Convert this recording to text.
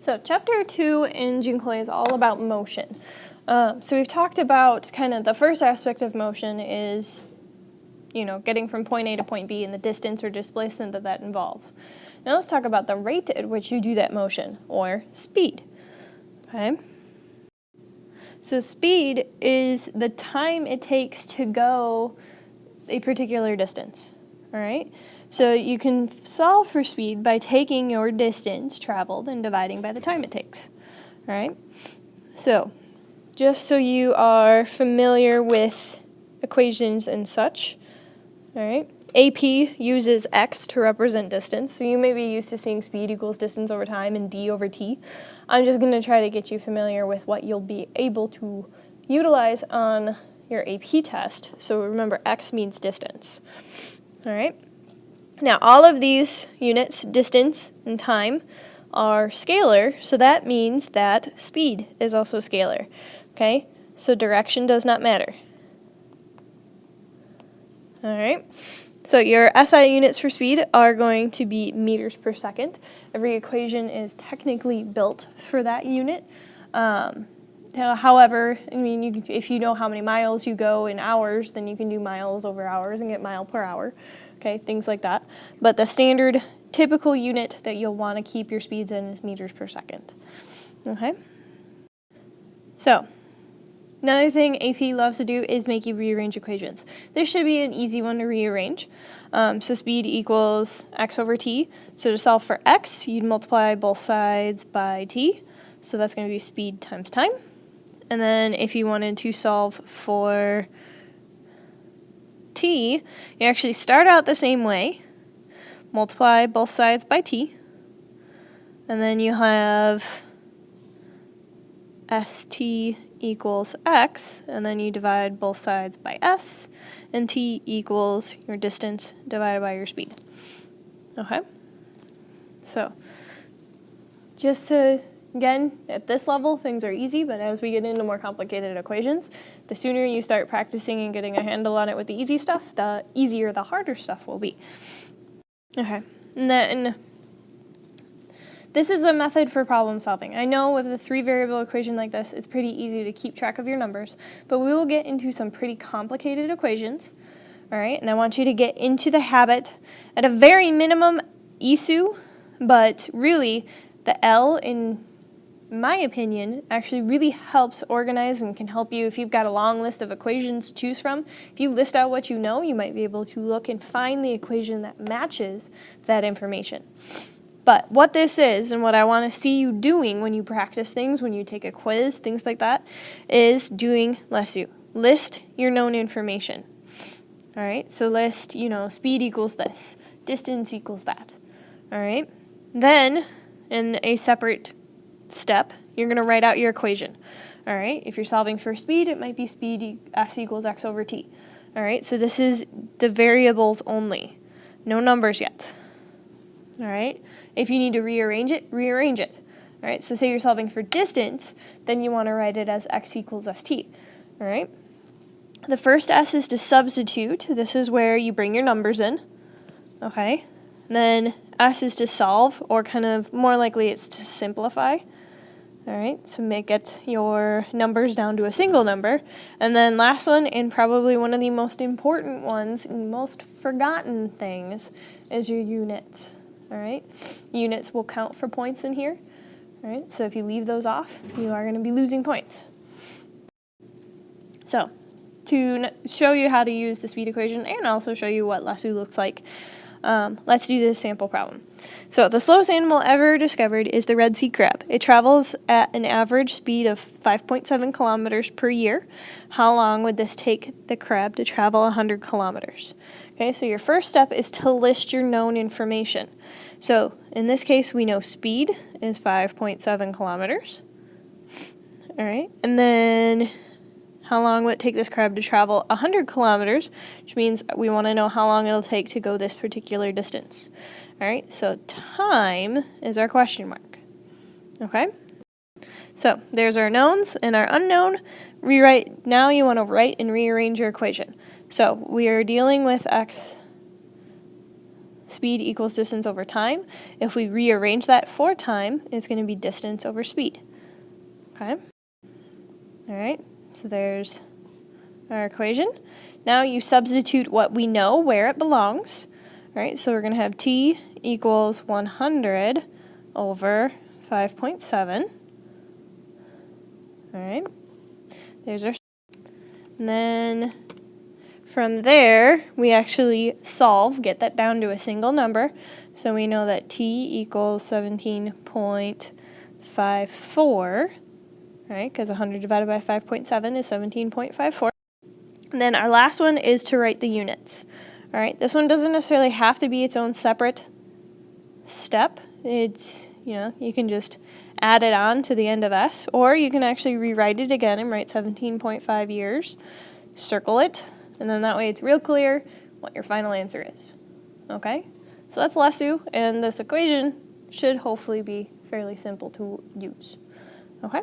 So chapter 2 in Jinkle is all about motion. So we've talked about kind of the first aspect of motion is, getting from point A to point B and the distance or displacement that involves. Now let's talk about the rate at which you do that motion, or speed. Okay? So speed is the time it takes to go a particular distance. All right? So you can solve for speed by taking your distance traveled and dividing by the time it takes. All right? So just so you are familiar with equations and such, all right, AP uses x to represent distance. So you may be used to seeing speed equals distance over time and d over t. I'm just going to try to get you familiar with what you'll be able to utilize on your AP test. So remember, x means distance. All right? Now, all of these units, distance and time, are scalar, so that means that speed is also scalar. Okay? So direction does not matter. All right? So your SI units for speed are going to be meters per second. Every equation is technically built for that unit. However, if you know how many miles you go in hours, then you can do miles over hours and get mile per hour. Okay, things like that. But the standard typical unit that you'll want to keep your speeds in is meters per second. Okay? So, another thing AP loves to do is make you rearrange equations. This should be an easy one to rearrange. So speed equals x over t. So to solve for x, you'd multiply both sides by t. So that's going to be speed times time. And then if you wanted to solve for t, you actually start out the same way, multiply both sides by t, and then you have st equals x, and then you divide both sides by s, and t equals your distance divided by your speed. Okay? So, just to, again, at this level, things are easy, but as we get into more complicated equations, the sooner you start practicing and getting a handle on it with the easy stuff, the easier the harder stuff will be. Okay, and then this is a method for problem solving. I know with a 3-variable equation like this, it's pretty easy to keep track of your numbers, but we will get into some pretty complicated equations, all right? And I want you to get into the habit, at a very minimum, ISU, but really the L, in my opinion, actually really helps organize and can help you if you've got a long list of equations to choose from. If you list out what you know, you might be able to look and find the equation that matches that information. But what this is, and what I want to see you doing when you practice things, when you take a quiz, things like that, is doing LESU. List your known information. All right, so list, speed equals this, distance equals that. All right, then in a separate step, you're going to write out your equation. All right, if you're solving for speed, it might be speed s equals x over t. All right, so this is the variables only, no numbers yet. All right, if you need to rearrange it, rearrange it. All right, so say you're solving for distance, then you want to write it as x equals st. All right, the first s is to substitute. This is where you bring your numbers in. Okay, and then s is to solve, or kind of more likely it's to simplify. All right, so get your numbers down to a single number. And then last one, and probably one of the most important ones, and most forgotten things, is your units. All right, units will count for points in here. All right, so if you leave those off, you are going to be losing points. So to show you how to use the speed equation and also show you what LESU looks like, let's do this sample problem. So the slowest animal ever discovered is the Red Sea crab. It travels at an average speed of 5.7 kilometers per year. How long would this take the crab to travel 100 kilometers? Okay, so your first step is to list your known information. So in this case, we know speed is 5.7 kilometers. All right, and then how long would it take this crab to travel 100 kilometers, which means we want to know how long it'll take to go this particular distance. All right, so time is our question mark. Okay, so there's our knowns and our unknown. Rewrite. Now you want to write and rearrange your equation. So we are dealing with x speed equals distance over time. If we rearrange that for time, it's going to be distance over speed. Okay? All right, so there's our equation. Now you substitute what we know where it belongs. All right, so we're going to have t equals 100 over 5.7. All right, there's our. And then from there, we actually get that down to a single number. So we know that t equals 17.54, right? Because 100 divided by 5.7 is 17.54. And then our last one is to write the units. All right, this one doesn't necessarily have to be its own separate step. It's, you can just add it on to the end of s, or you can actually rewrite it again and write 17.5 years, circle it, and then that way it's real clear what your final answer is. Okay, so that's LESU, and this equation should hopefully be fairly simple to use. Okay.